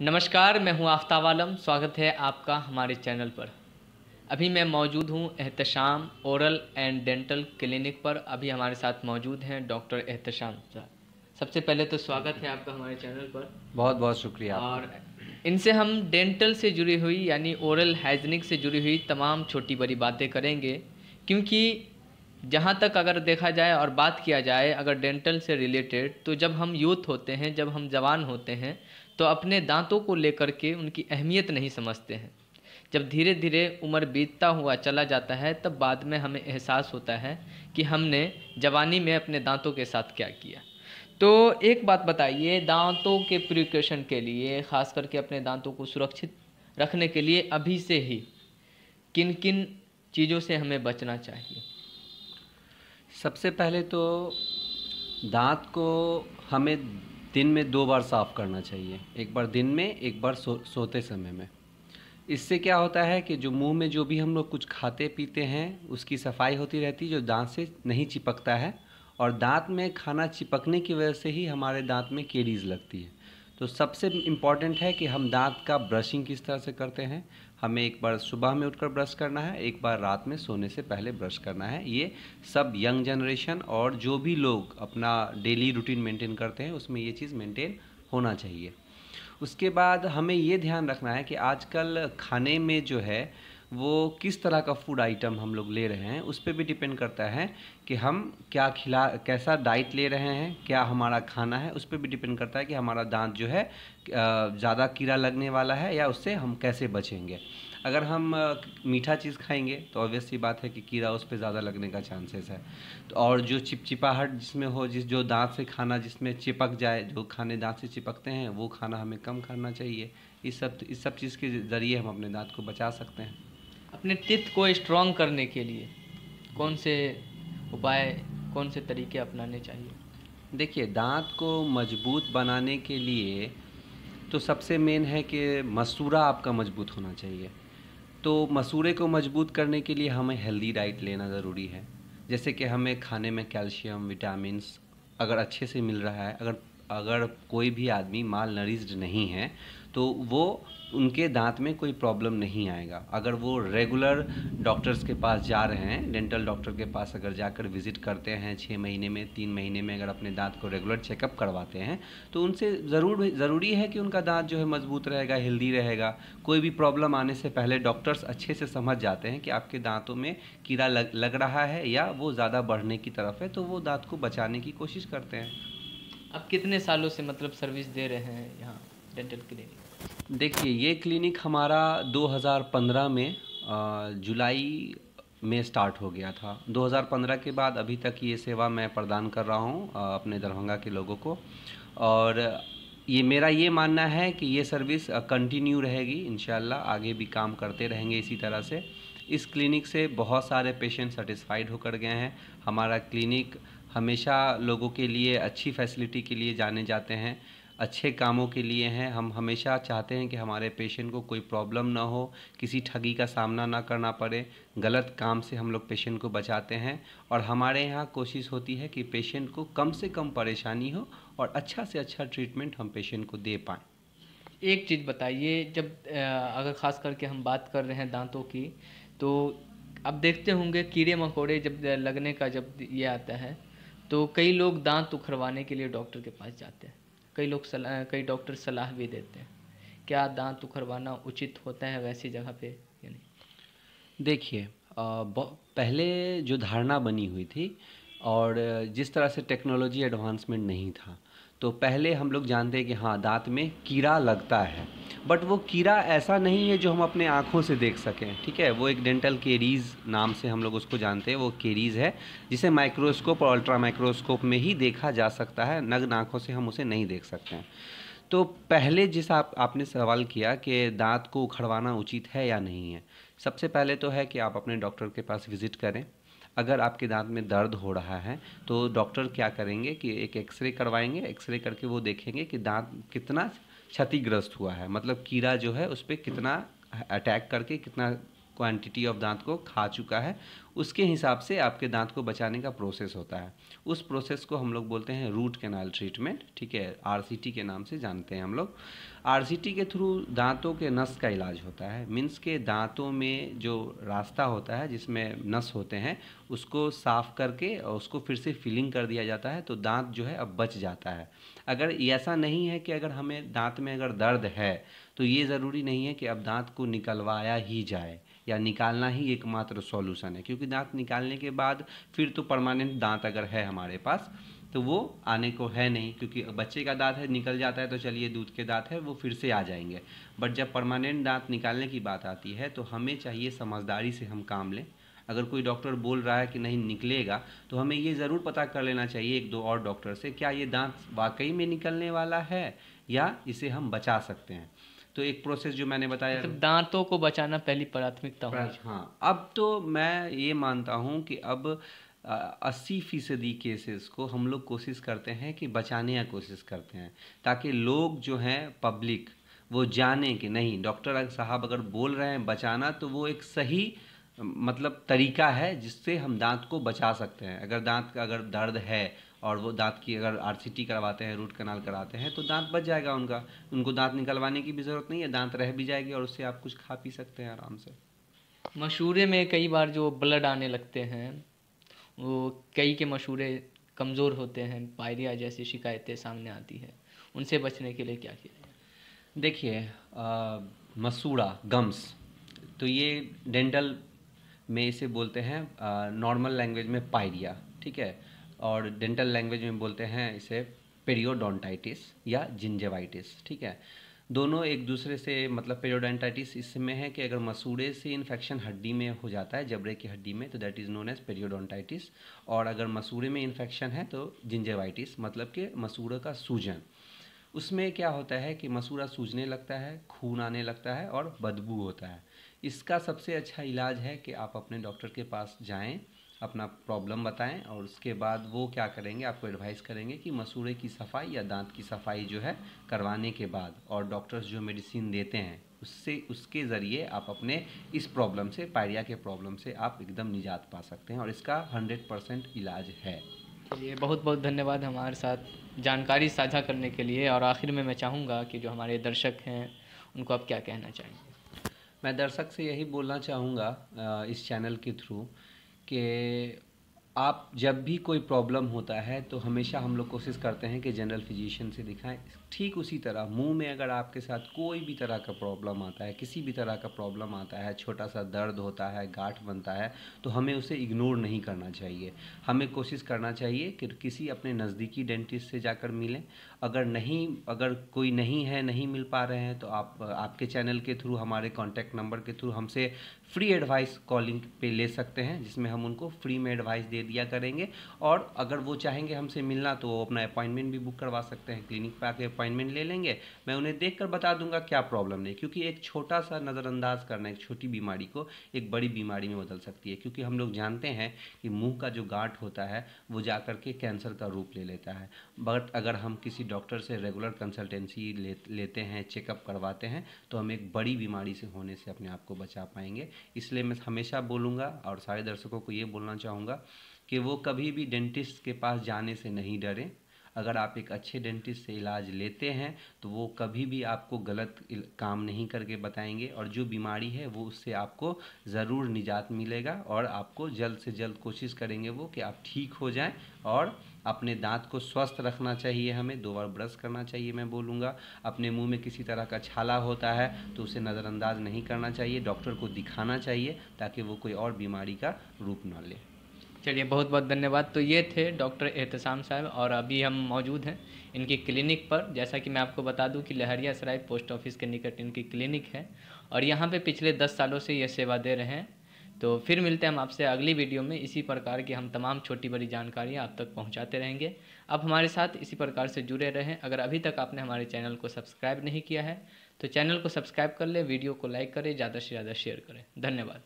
नमस्कार, मैं हूं आफ्ताब आलम। स्वागत है आपका हमारे चैनल पर। अभी मैं मौजूद हूं Ehtesham oral and dental clinic पर। अभी हमारे साथ मौजूद हैं डॉक्टर एहतशाम साहब। सबसे पहले तो स्वागत है आपका हमारे चैनल पर। बहुत बहुत शुक्रिया आपका। और इनसे हम डेंटल से जुड़ी हुई यानी ओरल हाइजीनिक से जुड़ी हुई तमाम छोटी बड़ी बातें करेंगे, क्योंकि जहाँ तक अगर देखा जाए और बात किया जाए अगर डेंटल से रिलेटेड, तो जब हम यूथ होते हैं, जब हम जवान होते हैं, तो अपने दांतों को लेकर के उनकी अहमियत नहीं समझते हैं। जब धीरे धीरे उम्र बीतता हुआ चला जाता है, तब बाद में हमें एहसास होता है कि हमने जवानी में अपने दांतों के साथ क्या किया। तो एक बात बताइए, दांतों के प्रिकॉशन के लिए, ख़ास करके अपने दांतों को सुरक्षित रखने के लिए अभी से ही किन किन चीज़ों से हमें बचना चाहिए? सबसे पहले तो दांत को हमें दिन में 2 बार साफ़ करना चाहिए। एक बार दिन में, एक बार सोते समय में। इससे क्या होता है कि जो मुंह में जो भी हम लोग कुछ खाते पीते हैं उसकी सफाई होती रहती है, जो दांत से नहीं चिपकता है। और दांत में खाना चिपकने की वजह से ही हमारे दांत में कैरीज लगती है। तो सबसे इम्पॉर्टेंट है कि हम दांत का ब्रशिंग किस तरह से करते हैं। हमें एक बार सुबह में उठकर ब्रश करना है, एक बार रात में सोने से पहले ब्रश करना है। ये सब यंग जनरेशन और जो भी लोग अपना डेली रूटीन मेंटेन करते हैं उसमें ये चीज़ मेंटेन होना चाहिए। उसके बाद हमें ये ध्यान रखना है कि आजकल खाने में जो है वो किस तरह का फूड आइटम हम लोग ले रहे हैं, उस पर भी डिपेंड करता है कि हम कैसा डाइट ले रहे हैं, क्या हमारा खाना है। उस पर भी डिपेंड करता है कि हमारा दांत जो है ज़्यादा कीड़ा लगने वाला है या उससे हम कैसे बचेंगे। अगर हम मीठा चीज़ खाएंगे तो ऑब्वियस सी बात है कि कीड़ा उस पर ज़्यादा लगने का चांसेस है। तो और जो चिपचिपाहट जिसमें हो, जो दांत से खाना जिसमें चिपक जाए, जो खाने दांत से चिपकते हैं वो खाना हमें कम खाना चाहिए। इस सब चीज़ के ज़रिए हम अपने दांत को बचा सकते हैं। अपने टीथ को स्ट्रॉन्ग करने के लिए कौन से उपाय, कौन से तरीके अपनाने चाहिए? देखिए, दांत को मजबूत बनाने के लिए तो सबसे मेन है कि मसूड़ा आपका मजबूत होना चाहिए। तो मसूड़े को मजबूत करने के लिए हमें हेल्दी डाइट लेना ज़रूरी है। जैसे कि हमें खाने में कैल्शियम, विटामिन्स अगर अच्छे से मिल रहा है, अगर अगर कोई भी आदमी माल नरिश्ड नहीं है तो वो उनके दांत में कोई प्रॉब्लम नहीं आएगा। अगर वो रेगुलर डॉक्टर्स के पास जा रहे हैं, डेंटल डॉक्टर के पास अगर जाकर विज़िट करते हैं 6 महीने में, 3 महीने में अगर अपने दांत को रेगुलर चेकअप करवाते हैं, तो उनसे ज़रूरी है कि उनका दांत जो है मजबूत रहेगा, हेल्दी रहेगा। कोई भी प्रॉब्लम आने से पहले डॉक्टर्स अच्छे से समझ जाते हैं कि आपके दांतों में कीड़ा लग रहा है या वो ज़्यादा बढ़ने की तरफ है, तो वो दांत को बचाने की कोशिश करते हैं। आप कितने सालों से मतलब सर्विस दे रहे हैं यहाँ डेंटल क्लिनिक? देखिए, ये क्लिनिक हमारा 2015 में जुलाई में स्टार्ट हो गया था। 2015 के बाद अभी तक ये सेवा मैं प्रदान कर रहा हूँ अपने दरभंगा के लोगों को। और ये मेरा ये मानना है कि ये सर्विस कंटिन्यू रहेगी इंशाल्लाह। आगे भी काम करते रहेंगे इसी तरह से। इस क्लिनिक से बहुत सारे पेशेंट सेटिस्फाइड होकर गए हैं। हमारा क्लिनिक हमेशा लोगों के लिए अच्छी फैसिलिटी के लिए जाने जाते हैं, अच्छे कामों के लिए हैं। हम हमेशा चाहते हैं कि हमारे पेशेंट को कोई प्रॉब्लम ना हो, किसी ठगी का सामना ना करना पड़े। गलत काम से हम लोग पेशेंट को बचाते हैं और हमारे यहाँ कोशिश होती है कि पेशेंट को कम से कम परेशानी हो और अच्छा से अच्छा ट्रीटमेंट हम पेशेंट को दे पाएँ। एक चीज़ बताइए, जब अगर ख़ास करके हम बात कर रहे हैं दांतों की, तो अब देखते होंगे कीड़े मकोड़े जब लगने का जब ये आता है, तो कई लोग दांत उखड़वाने के लिए डॉक्टर के पास जाते हैं। कई डॉक्टर सलाह भी देते हैं। क्या दांत उखड़वाना उचित होता है वैसी जगह पे या नहीं? देखिए, पहले जो धारणा बनी हुई थी और जिस तरह से टेक्नोलॉजी एडवांसमेंट नहीं था, तो पहले हम लोग जानते हैं कि हाँ, दांत में कीड़ा लगता है। बट वो कीड़ा ऐसा नहीं है जो हम अपने आँखों से देख सकें, ठीक है। वो एक डेंटल केरीज़ नाम से हम लोग उसको जानते हैं। वो केरीज़ है जिसे माइक्रोस्कोप और अल्ट्रा माइक्रोस्कोप में ही देखा जा सकता है, नग्न आँखों से हम उसे नहीं देख सकते हैं। तो पहले जिस आपने सवाल किया कि दांत को उखड़वाना उचित है या नहीं है, सबसे पहले तो है कि आप अपने डॉक्टर के पास विज़िट करें। अगर आपके दांत में दर्द हो रहा है तो डॉक्टर क्या करेंगे कि एक एक्सरे करवाएंगे। एक्सरे करके वो देखेंगे कि दांत कितना क्षतिग्रस्त हुआ है, मतलब कीड़ा जो है उस पर कितना अटैक करके कितना क्वांटिटी ऑफ दांत को खा चुका है। उसके हिसाब से आपके दांत को बचाने का प्रोसेस होता है। उस प्रोसेस को हम लोग बोलते हैं रूट कैनाल ट्रीटमेंट, ठीक है, आरसीटी के नाम से जानते हैं हम लोग। आरसीटी के थ्रू दांतों के नस का इलाज होता है। मीन्स के दांतों में जो रास्ता होता है जिसमें नस होते हैं उसको साफ़ करके और उसको फिर से फिलिंग कर दिया जाता है, तो दांत जो है अब बच जाता है। अगर ऐसा नहीं है कि अगर हमें दांत में अगर दर्द है तो ये ज़रूरी नहीं है कि अब दांत को निकलवाया ही जाए या निकालना ही एकमात्र सॉल्यूशन है, क्योंकि दांत निकालने के बाद फिर तो परमानेंट दांत अगर है हमारे पास तो वो आने को है नहीं, क्योंकि बच्चे का दांत है निकल जाता है तो चलिए दूध के दांत है वो फिर से आ जाएंगे। बट जब परमानेंट दांत निकालने की बात आती है तो हमें चाहिए समझदारी से हम काम लें। अगर कोई डॉक्टर बोल रहा है कि नहीं निकलेगा तो हमें ये ज़रूर पता कर लेना चाहिए एक दो और डॉक्टर से, क्या ये दांत वाकई में निकलने वाला है या इसे हम बचा सकते हैं। तो एक प्रोसेस जो मैंने बताया, मतलब दांतों को बचाना पहली प्राथमिकता होनी चाहिए। हाँ, अब तो मैं ये मानता हूँ कि अब 80% केसेस को हम लोग कोशिश करते हैं कि बचाने का कोशिश करते हैं, ताकि लोग जो हैं पब्लिक वो जाने कि नहीं डॉक्टर साहब अगर बोल रहे हैं बचाना तो वो एक सही मतलब तरीका है जिससे हम दांत को बचा सकते हैं। अगर दांत का अगर दर्द है और वो दांत की अगर आरसीटी करवाते हैं, रूट कैनाल कराते हैं, तो दांत बच जाएगा उनका, उनको दांत निकलवाने की भी ज़रूरत नहीं है, दांत रह भी जाएगी और उससे आप कुछ खा पी सकते हैं आराम से। मशूरे में कई बार जो ब्लड आने लगते हैं वो कई के मशूरे कमज़ोर होते हैं, पायरिया जैसी शिकायतें सामने आती है, उनसे बचने के लिए क्या किया जाए? देखिए मसूड़ा गम्स, तो ये डेंटल में इसे बोलते हैं नॉर्मल लैंग्वेज में पायरिया, ठीक है, और डेंटल लैंग्वेज में बोलते हैं इसे पेरियोडोंटाइटिस या जिंजेवाइटिस, ठीक है। दोनों एक दूसरे से मतलब पेरियोडोंटाइटिस इसमें है कि अगर मसूड़े से इन्फेक्शन हड्डी में हो जाता है, जबड़े की हड्डी में, तो that is known as periodontitis. और अगर मसूड़े में इन्फेक्शन है तो जिंजेवाइटिस, मतलब कि मसूड़े का सूजन। उसमें क्या होता है कि मसूड़ा सूजने लगता है, खून आने लगता है और बदबू होता है। इसका सबसे अच्छा इलाज है कि आप अपने डॉक्टर के पास जाएं, अपना प्रॉब्लम बताएं और उसके बाद वो क्या करेंगे, आपको एडवाइस करेंगे कि मसूड़े की सफाई या दांत की सफाई जो है करवाने के बाद, और डॉक्टर्स जो मेडिसिन देते हैं उससे उसके ज़रिए आप अपने इस प्रॉब्लम से, पायरिया के प्रॉब्लम से आप एकदम निजात पा सकते हैं और इसका 100% इलाज है। चलिए, बहुत बहुत धन्यवाद हमारे साथ जानकारी साझा करने के लिए। और आखिर में मैं चाहूँगा कि जो हमारे दर्शक हैं उनको आप क्या कहना चाहेंगे? मैं दर्शक से यही बोलना चाहूँगा इस चैनल के थ्रू कि आप जब भी कोई प्रॉब्लम होता है तो हमेशा हम लोग कोशिश करते हैं कि जनरल फिजिशियन से दिखाएं। ठीक उसी तरह मुंह में अगर आपके साथ कोई भी तरह का प्रॉब्लम आता है, किसी भी तरह का प्रॉब्लम आता है, छोटा सा दर्द होता है, गांठ बनता है, तो हमें उसे इग्नोर नहीं करना चाहिए। हमें कोशिश करना चाहिए कि किसी अपने नज़दीकी डेंटिस्ट से जाकर मिलें। अगर कोई नहीं है, नहीं मिल पा रहे हैं, तो आप आपके चैनल के थ्रू, हमारे कॉन्टैक्ट नंबर के थ्रू हमसे फ्री एडवाइस कॉलिंग पे ले सकते हैं, जिसमें हम उनको फ्री में एडवाइस दे दिया करेंगे। और अगर वो चाहेंगे हमसे मिलना तो वो अपना अपॉइंटमेंट भी बुक करवा सकते हैं, क्लिनिक पे आके अपॉइंटमेंट ले लेंगे। मैं उन्हें देखकर बता दूंगा क्या प्रॉब्लम है, क्योंकि एक छोटा सा नज़रअंदाज करना एक छोटी बीमारी को एक बड़ी बीमारी में बदल सकती है। क्योंकि हम लोग जानते हैं कि मुंह का जो गांठ होता है वो जा कर के कैंसर का रूप ले लेता है। बट अगर हम किसी डॉक्टर से रेगुलर कंसल्टेंसी लेते हैं, चेकअप करवाते हैं, तो हम एक बड़ी बीमारी से होने से अपने आप को बचा पाएंगे। इसलिए मैं हमेशा बोलूँगा और सारे दर्शकों को ये बोलना चाहूँगा कि वो कभी भी डेंटिस्ट के पास जाने से नहीं डरें। अगर आप एक अच्छे डेंटिस्ट से इलाज लेते हैं तो वो कभी भी आपको गलत काम नहीं करके बताएंगे, और जो बीमारी है वो उससे आपको ज़रूर निजात मिलेगा और आपको जल्द से जल्द कोशिश करेंगे वो कि आप ठीक हो जाएं। और अपने दांत को स्वस्थ रखना चाहिए, हमें 2 बार ब्रश करना चाहिए मैं बोलूँगा। अपने मुंह में किसी तरह का छाला होता है तो उसे नज़रअंदाज नहीं करना चाहिए, डॉक्टर को दिखाना चाहिए ताकि वो कोई और बीमारी का रूप ना ले। चलिए, बहुत बहुत धन्यवाद। तो ये थे डॉक्टर एहतसाम साहब, और अभी हम मौजूद हैं इनकी क्लिनिक पर। जैसा कि मैं आपको बता दूं कि लहरिया सराय पोस्ट ऑफिस के निकट इनकी क्लिनिक है और यहाँ पे पिछले 10 सालों से ये सेवा दे रहे हैं। तो फिर मिलते हैं हम आपसे अगली वीडियो में। इसी प्रकार की हम तमाम छोटी बड़ी जानकारियाँ आप तक पहुँचाते रहेंगे। आप हमारे साथ इसी प्रकार से जुड़े रहें। अगर अभी तक आपने हमारे चैनल को सब्सक्राइब नहीं किया है तो चैनल को सब्सक्राइब कर लें, वीडियो को लाइक करें, ज़्यादा से ज़्यादा शेयर करें। धन्यवाद।